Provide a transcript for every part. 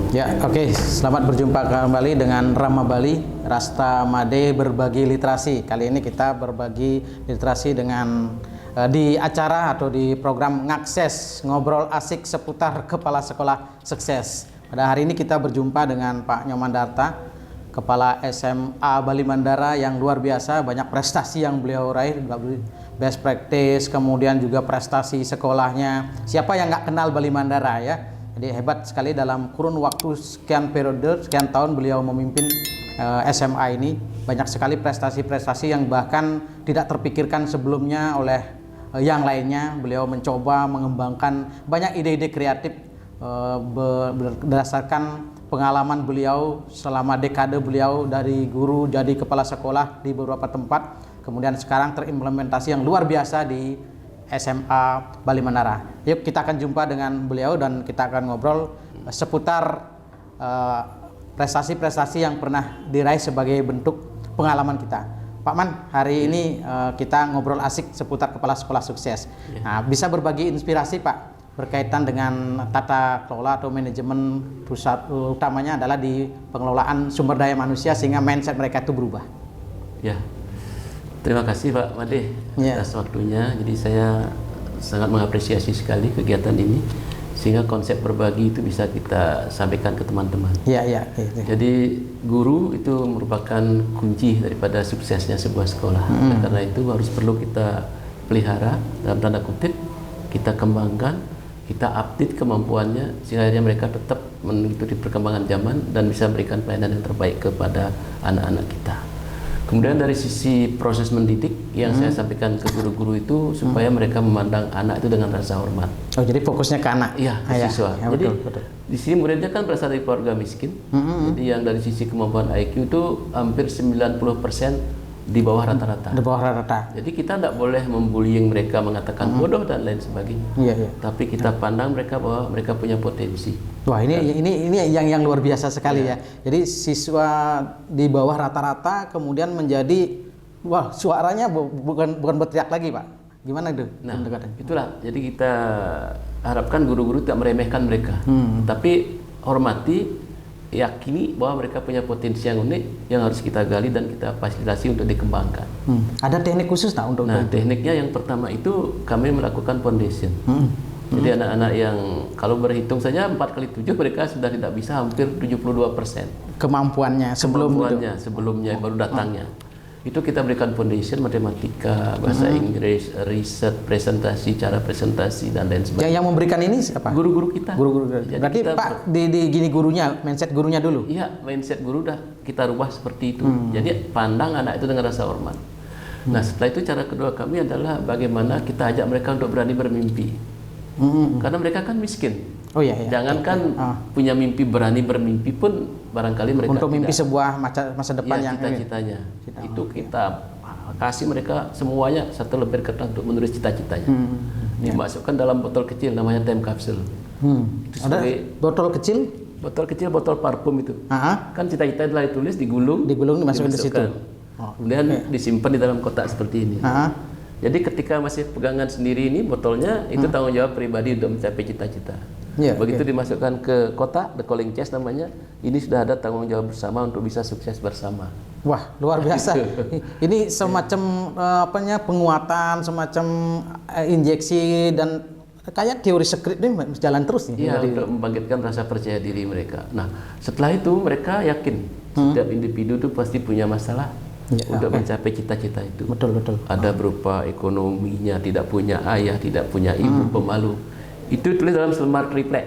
Ya, oke. Selamat berjumpa kembali dengan Rama Bali, Rasta Made Berbagi Literasi. Kali ini kita berbagi literasi dengan di acara atau di program Ngakses, ngobrol asik seputar Kepala Sekolah Sukses. Pada hari ini kita berjumpa dengan Pak Nyoman Darta, Kepala SMA Bali Mandara yang luar biasa, banyak prestasi yang beliau raih, best practice, kemudian juga prestasi sekolahnya. Siapa yang nggak kenal Bali Mandara ya? Jadi hebat sekali dalam kurun waktu sekian periode, sekian tahun beliau memimpin SMA ini. Banyak sekali prestasi-prestasi yang bahkan tidak terpikirkan sebelumnya oleh yang lainnya. Beliau mencoba mengembangkan banyak ide-ide kreatif berdasarkan pengalaman beliau selama dekade beliau dari guru jadi kepala sekolah di beberapa tempat. Kemudian sekarang terimplementasi yang luar biasa di SMA Bali Mandara. Yuk kita akan jumpa dengan beliau dan kita akan ngobrol seputar prestasi-prestasi yang pernah diraih sebagai bentuk pengalaman kita. Pak Man, hari ini kita ngobrol asik seputar Kepala Sekolah Sukses. Nah, bisa berbagi inspirasi Pak berkaitan dengan tata kelola atau manajemen pusat, utamanya adalah di pengelolaan sumber daya manusia sehingga mindset mereka itu berubah. Ya. Terima kasih Pak Made atas waktunya. Jadi saya sangat mengapresiasi sekali kegiatan ini sehingga konsep berbagi itu bisa kita sampaikan ke teman-teman. Jadi guru itu merupakan kunci daripada suksesnya sebuah sekolah. Karena itu harus perlu kita pelihara dalam tanda kutip, kita kembangkan, kita update kemampuannya sehingga mereka tetap mengikuti perkembangan zaman dan bisa memberikan pelayanan yang terbaik kepada anak-anak kita. Kemudian dari sisi proses mendidik yang saya sampaikan ke guru-guru itu supaya mereka memandang anak itu dengan rasa hormat. Oh, jadi fokusnya ke anak? Iya, ke siswa. Ya, jadi betul. Di sini muridnya kan berasal dari keluarga miskin. Jadi yang dari sisi kemampuan IQ itu hampir 90% di bawah rata-rata. Di bawah rata-rata. Jadi kita tidak boleh membullying mereka, mengatakan bodoh dan lain sebagainya. Tapi kita pandang mereka bahwa mereka punya potensi. Wah, ini yang luar biasa sekali ya. Jadi siswa di bawah rata-rata kemudian menjadi wah suaranya bukan berteriak lagi Pak. Gimana itu? Nah, itulah. Jadi kita harapkan guru-guru tidak meremehkan mereka, tapi hormati, yakini bahwa mereka punya potensi yang unik yang harus kita gali dan kita fasilitasi untuk dikembangkan. Ada teknik khusus tak untuk itu? Tekniknya yang pertama itu kami melakukan foundation. Jadi anak-anak yang kalau berhitung saja 4 kali 7 mereka sudah tidak bisa hampir 72% kemampuannya sebelumnya baru datangnya. Itu kita berikan foundation matematika, bahasa Inggris, riset, presentasi, cara presentasi dan lain sebagainya. Yang memberikan ini siapa? Guru-guru kita. Berarti kita, Pak di gini gurunya, mindset gurunya dulu. Iya, mindset guru dah kita rubah seperti itu. Jadi pandang anak itu dengan rasa hormat. Nah, setelah itu cara kedua kami adalah bagaimana kita ajak mereka untuk berani bermimpi. Karena mereka kan miskin. Jangankan punya mimpi, berani bermimpi pun barangkali mereka untuk mimpi sebuah masa depan yang cita-citanya. Itu kita kasih mereka semuanya satu lembar kertas untuk menulis cita-citanya. Dimasukkan dalam botol kecil namanya time capsule. Itu ada botol kecil, botol parfum itu. Kan cita-cita telah ditulis, digulung dimasukkan ke situ. Kemudian disimpan di dalam kotak seperti ini. Jadi ketika masih pegangan sendiri ini botolnya itu tanggung jawab pribadi untuk mencapai cita-cita. Begitu dimasukkan ke kotak, the calling chest namanya, ini sudah ada tanggung jawab bersama untuk bisa sukses bersama. Wah, luar biasa. Ini semacam penguatan, semacam injeksi dan kayak teori sekret ini jalan terus nih. Iya, untuk membangkitkan rasa percaya diri mereka. Nah, setelah itu mereka yakin setiap individu itu pasti punya masalah. Untuk mencapai cita-cita itu. Betul. Ada berupa ekonominya, tidak punya ayah, tidak punya ibu, pemalu. Itu tulis dalam selembar triplek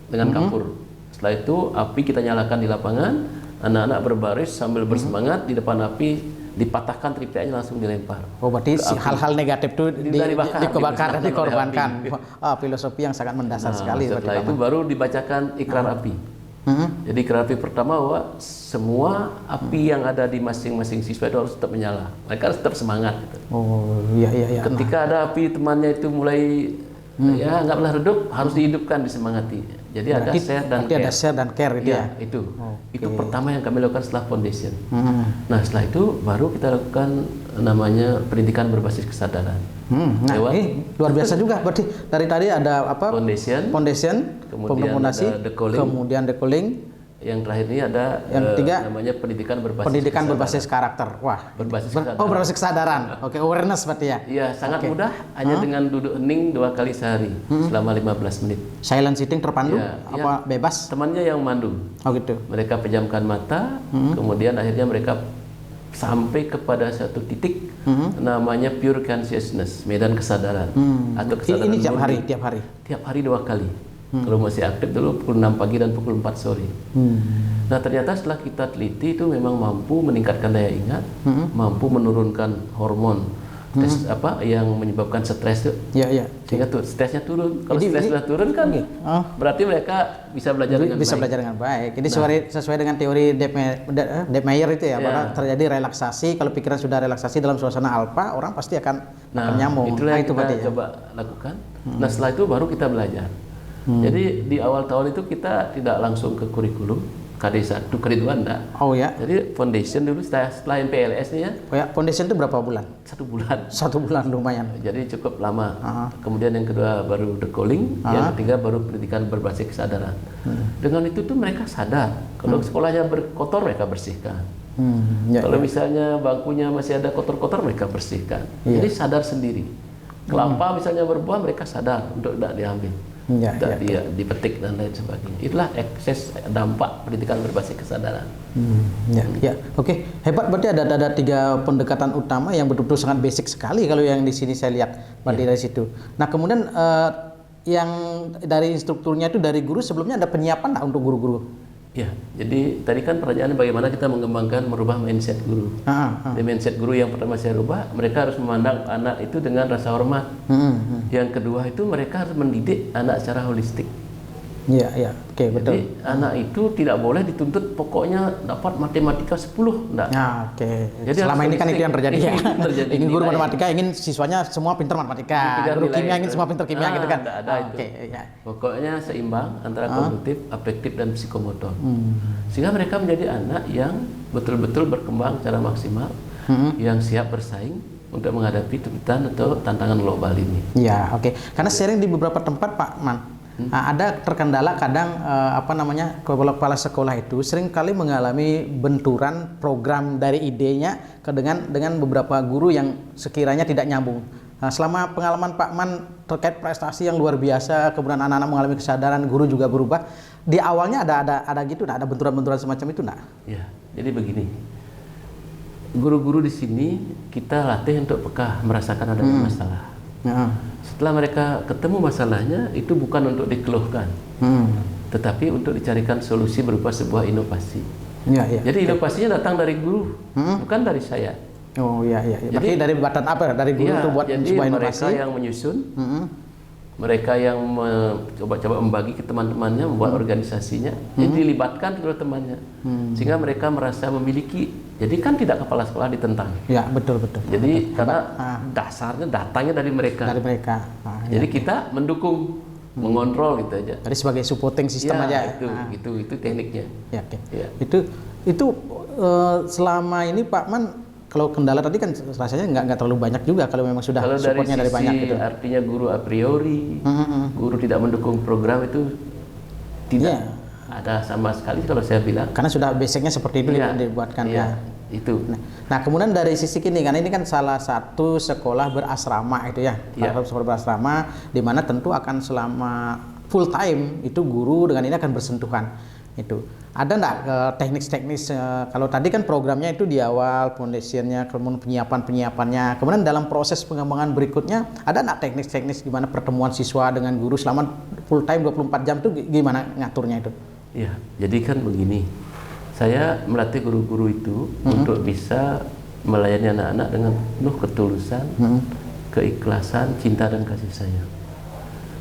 dengan kapur. Setelah itu api kita nyalakan di lapangan, anak-anak berbaris sambil bersemangat di depan api, dipatahkan tripleknya langsung dilempar. Oh, berarti hal-hal negatif itu dibakar dan dikorbankan. Filosofi yang sangat mendasar sekali. Setelah itu baru dibacakan ikrar api. Jadi ikrar api pertama bahwa semua api yang ada di masing-masing siswa itu harus tetap menyala. Mereka harus tetap semangat. Gitu. Ketika ada api temannya itu mulai nggak pernah redup, harus dihidupkan, disemangati. Jadi ada share dan care. Itu pertama yang kami lakukan setelah foundation. Nah, setelah itu baru kita lakukan namanya pendidikan berbasis kesadaran. Nah, ini luar biasa juga. Berarti dari tadi ada apa? Foundation, kemudian fondasi, ada decoding, kemudian decoding. Yang terakhir ini ada yang ketiga, namanya pendidikan berbasis karakter. Wah, kesadaran. berbasis kesadaran. Oke, awareness berarti ya. Iya, sangat mudah, hanya dengan duduk hening 2 kali sehari selama 15 menit. Silent sitting terpandu apa bebas? Temannya yang mandu. Oh gitu. Mereka pejamkan mata, kemudian akhirnya mereka sampai kepada satu titik namanya pure consciousness, medan kesadaran atau kesadaran. Ini tiap hari. Tiap hari 2 kali. Kalau masih aktif dulu pukul 6 pagi dan pukul 4 sore. Nah ternyata setelah kita teliti itu memang mampu meningkatkan daya ingat, mampu menurunkan hormon yang menyebabkan stres itu. Sehingga tuh stresnya turun. Kalau stres sudah turun kan, berarti mereka bisa belajar dengan baik. Ini sesuai dengan teori Debmeyer itu ya, bahwa terjadi relaksasi. Kalau pikiran sudah relaksasi dalam suasana alfa, orang pasti akan nyambung. Itulah yang kita coba lakukan. Nah setelah itu baru kita belajar. Jadi di awal tahun itu kita tidak langsung ke kurikulum KD1, KD2 enggak. Oh ya. Jadi foundation dulu setelah MPLS nih ya. Oh ya, foundation itu berapa bulan? 1 bulan. 1 bulan lumayan. Jadi cukup lama. Kemudian yang kedua baru decoding, yang ketiga baru pendidikan berbasis kesadaran. Dengan itu tuh mereka sadar kalau sekolahnya kotor mereka bersihkan. Kalau misalnya bangkunya masih ada kotor-kotor mereka bersihkan. Jadi sadar sendiri. Kelapa misalnya berbuah mereka sadar untuk tidak diambil. Dipetik dan lain sebagainya. Itulah ekses dampak pendidikan berbasis kesadaran. Oke. Hebat, berarti ada 3 pendekatan utama yang betul-betul sangat basic sekali kalau yang di sini saya lihat berarti dari situ. Nah kemudian yang dari instrukturnya itu dari guru sebelumnya ada penyiapan nggak untuk guru-guru? Ya, jadi tadi kan pertanyaannya bagaimana kita mengembangkan merubah mindset guru. Di mindset guru yang pertama saya rubah, mereka harus memandang anak itu dengan rasa hormat. Yang kedua itu mereka harus mendidik anak secara holistik. Oke, betul. Jadi anak itu tidak boleh dituntut pokoknya dapat matematika 10, enggak. Jadi selama ini kan itu yang terjadi ya. Ingin guru matematika ingin siswanya semua pintar matematika, guru kimia ingin semua pintar kimia gitu kan. Ada itu. Pokoknya seimbang antara kognitif, afektif dan psikomotor. Sehingga mereka menjadi anak yang betul-betul berkembang secara maksimal, yang siap bersaing untuk menghadapi tuntutan atau tantangan global ini. Karena sering di beberapa tempat Pak Man, ada terkendala kadang kepala sekolah itu sering kali mengalami benturan program dari idenya dengan beberapa guru yang sekiranya tidak nyambung. Selama pengalaman Pak Man terkait prestasi yang luar biasa, kemudian anak-anak mengalami kesadaran, guru juga berubah. Di awalnya ada gitu, ada benturan-benturan semacam itu enggak? Ya, jadi begini. Guru-guru di sini kita latih untuk peka merasakan ada masalah. Setelah mereka ketemu masalahnya, itu bukan untuk dikeluhkan, tetapi untuk dicarikan solusi berupa sebuah inovasi. Jadi inovasinya datang dari guru, bukan dari saya. Jadi dari batan apa? Dari guru itu buat sebuah inovasi. Mereka yang menyusun, mereka yang coba-coba membagi ke teman-temannya, membuat organisasinya, jadi dilibatkan oleh temannya, sehingga mereka merasa memiliki. Jadi kan tidak kepala sekolah ditentang. Betul. Jadi karena dasarnya datanya dari mereka. Jadi kita mendukung, mengontrol gitu aja. Jadi sebagai supporting sistem aja. Itu tekniknya. Itu selama ini Pak Man, kalau kendala tadi kan rasanya nggak terlalu banyak juga kalau memang sudah supportnya dari banyak gitu. Artinya guru a priori, guru tidak mendukung program itu tidak ada sama sekali kalau saya bilang. Karena sudah basicnya seperti itu dibuatkan itu. Nah kemudian dari sisi ini, karena ini kan salah satu sekolah berasrama itu ya, salah satu sekolah berasrama di mana tentu akan selama full time itu guru dengan ini akan bersentuhan. Itu ada enggak teknik-teknis kalau tadi kan programnya itu di awal foundationnya, kemudian penyiapannya, kemudian dalam proses pengembangan berikutnya ada enggak teknis-teknis gimana pertemuan siswa dengan guru selama full time 24 jam itu gimana ngaturnya itu? Ya, jadi kan begini, saya melatih guru-guru itu untuk bisa melayani anak-anak dengan penuh ketulusan, keikhlasan, cinta dan kasih sayang.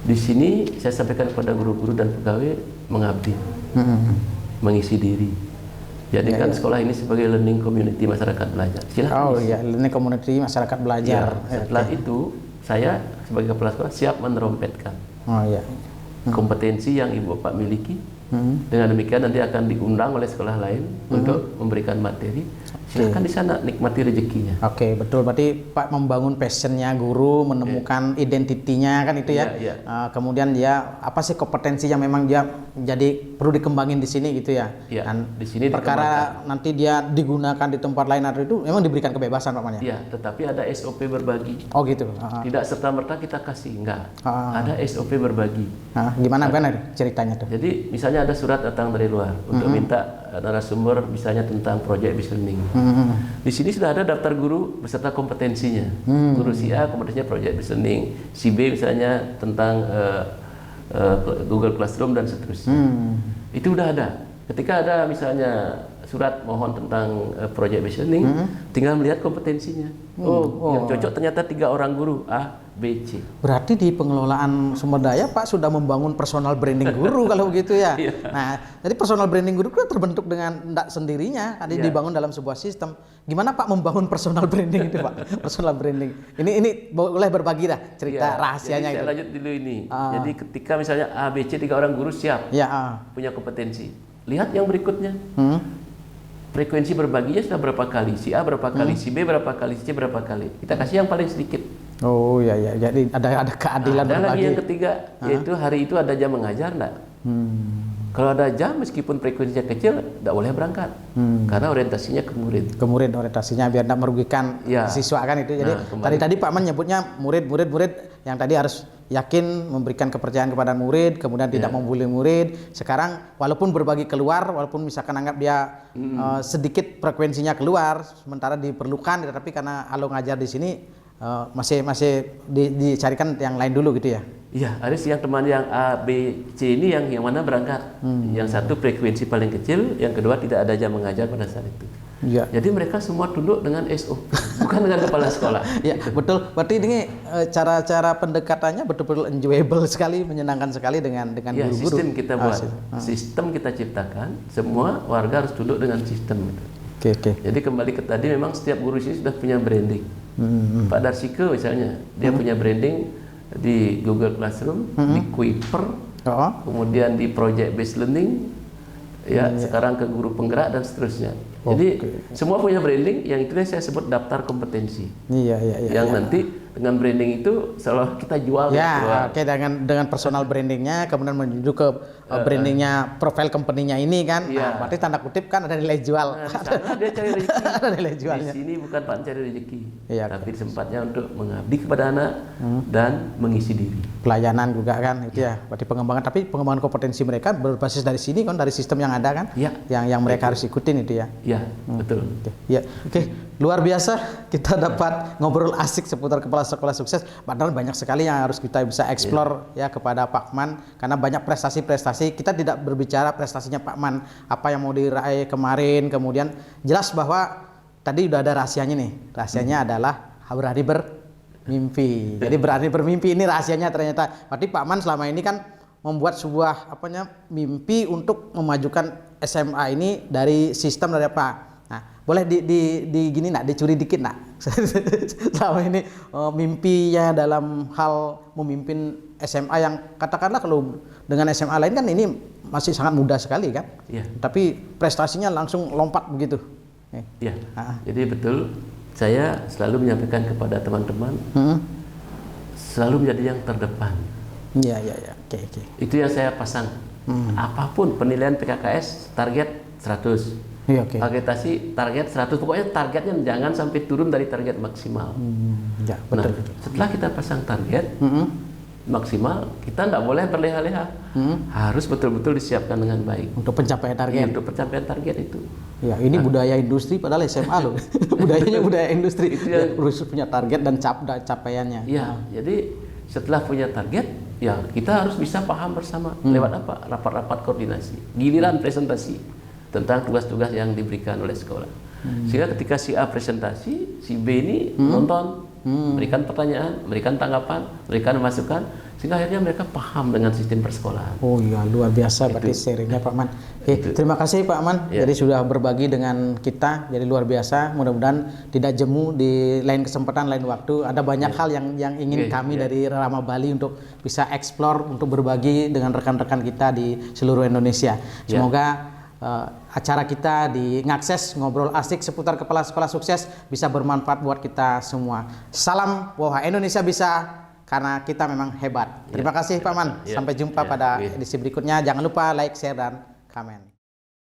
Di sini saya sampaikan kepada guru-guru dan pegawai mengabdi, mengisi diri. Jadikan sekolah ini sebagai learning community masyarakat belajar. Learning community masyarakat belajar. Setelah itu saya sebagai kepala sekolah siap menerompetkan kompetensi yang Ibu Bapak miliki. Dengan demikian nanti akan diundang oleh sekolah lain untuk memberikan materi Silakan di sana nikmati rezekinya. Oke, betul. Berarti Pak membangun passionnya guru, menemukan identitinya kan itu ya. Kemudian dia apa sih kompetensi yang memang dia jadi perlu dikembangin di sini gitu ya. Dan di sini perkara nanti dia digunakan di tempat lain atau itu memang diberikan kebebasan Pak Man ya. Iya, tetapi ada SOP berbagi. Oh gitu. Tidak serta-merta kita kasih, enggak. Ada SOP berbagi. Gimana ceritanya tuh? Jadi misalnya ada surat datang dari luar untuk minta narasumber misalnya tentang project business learning. Di sini sudah ada daftar guru beserta kompetensinya. Guru si A kompetensinya project business learning, si B misalnya tentang Google Classroom dan seterusnya. Itu udah ada. Ketika ada misalnya surat mohon tentang project business learning, tinggal melihat kompetensinya. Yang cocok ternyata 3 orang guru A, B, C. Berarti di pengelolaan sumber daya Pak sudah membangun personal branding guru kalau begitu ya. Nah, jadi personal branding guru itu terbentuk dengan tidak sendirinya, dibangun dalam sebuah sistem. Gimana Pak membangun personal branding itu Pak? Personal branding. Ini boleh berbagi dah cerita rahasianya jadi itu. Saya lanjut dulu ini. Jadi ketika misalnya A, B, C 3 orang guru siap, punya kompetensi. Lihat yang berikutnya. Frekuensi berbaginya sudah berapa kali? Si A berapa kali? Si B berapa kali? Si C berapa kali? Kita kasih yang paling sedikit. Oh ya, jadi ada keadilan ada berbagi. Lagi yang ketiga, yaitu hari itu ada jam mengajar enggak? Kalau ada jam meskipun frekuensinya kecil, tidak boleh berangkat. Karena orientasinya ke murid. Ke murid orientasinya biar tidak merugikan siswa kan itu. Jadi tadi Pak Man nyebutnya murid yang tadi harus yakin memberikan kepercayaan kepada murid, kemudian tidak membuli murid. Sekarang walaupun berbagi keluar, walaupun misalkan anggap dia sedikit frekuensinya keluar, sementara diperlukan, tetapi karena Halo Ngajar di sini masih dicarikan yang lain dulu gitu ya. Iya, ada yang teman yang A, B, C ini yang mana berangkat. Yang satu frekuensi paling kecil, yang kedua tidak ada jam mengajar pada saat itu. Ya. Jadi mereka semua tunduk dengan SO, bukan dengan kepala sekolah. Ya, betul. Berarti ini cara-cara pendekatannya betul-betul enjoyable sekali, menyenangkan sekali dengan guru-guru. Sistem kita buat, sistem kita ciptakan, semua warga harus tunduk dengan sistem. Oke. Jadi kembali ke tadi, memang setiap guru sini sudah punya branding. Pak Darsike misalnya, dia punya branding di Google Classroom, di Kuiper, kemudian di Project Based Learning, sekarang ke guru penggerak dan seterusnya. Jadi semua punya branding, yang itu saya sebut daftar kompetensi. Yang nanti dengan branding itu seolah kita jual. Dengan personal brandingnya, kemudian menuju ke brandingnya profil company-nya ini kan. Berarti tanda kutip kan ada nilai jual. Dia cari rezeki. Ada nilai jualnya. Di sini bukan Pak cari rezeki, tapi tempatnya untuk mengabdi kepada anak dan mengisi diri. Pelayanan juga kan itu ya. Berarti pengembangan kompetensi mereka berbasis dari sini kan, dari sistem yang ada kan. Yang mereka harus ikutin itu ya. Betul. Oke. Luar biasa kita dapat ngobrol asik seputar kepala sekolah sukses. Padahal banyak sekali yang harus kita bisa eksplor ya kepada Pak Man, karena banyak prestasi-prestasi. Kita tidak berbicara prestasinya Pak Man, apa yang mau diraih kemarin, kemudian jelas bahwa tadi udah ada rahasianya nih. Rahasianya adalah berani bermimpi. Jadi berani bermimpi ini rahasianya ternyata. Berarti Pak Man selama ini kan membuat sebuah mimpi untuk memajukan SMA ini dari sistem dari apa? Nah, boleh gini nak, dicuri dikit nak. Selama ini mimpinya dalam hal memimpin SMA yang katakanlah kalau dengan SMA lain kan ini masih sangat mudah sekali kan? Tapi prestasinya langsung lompat begitu. Jadi betul, saya selalu menyampaikan kepada teman-teman, selalu menjadi yang terdepan. Oke. Itu yang saya pasang. Apapun penilaian PKKS target 100. Agitasi target 100, pokoknya targetnya jangan sampai turun dari target maksimal. Betul. Setelah kita pasang target maksimal, kita tidak boleh berleha-leha. Harus betul-betul disiapkan dengan baik untuk pencapaian target. Untuk pencapaian target itu. Ini budaya industri padahal SMA loh. Budayanya budaya industri itu harus punya target dan capaiannya. Jadi setelah punya target, kita harus bisa paham bersama lewat apa? Rapat-rapat koordinasi, giliran presentasi tentang tugas-tugas yang diberikan oleh sekolah. Sehingga ketika si A presentasi, si B ini nonton, berikan pertanyaan, berikan tanggapan, berikan masukan, sehingga akhirnya mereka paham dengan sistem persekolahan. Luar biasa berarti sharingnya Pak Man. Terima kasih Pak Man, jadi sudah berbagi dengan kita, jadi luar biasa. Mudah-mudahan tidak jemu di lain kesempatan, lain waktu. Ada banyak hal yang ingin kami dari Rama Bali untuk bisa eksplor, untuk berbagi dengan rekan-rekan kita di seluruh Indonesia. Semoga acara kita di Ngakses, ngobrol asik seputar kepala sekolah sukses bisa bermanfaat buat kita semua. Salam bahwa Indonesia bisa, karena kita memang hebat. Terima kasih Pak Man. Sampai jumpa pada edisi berikutnya. Jangan lupa like, share, dan komen.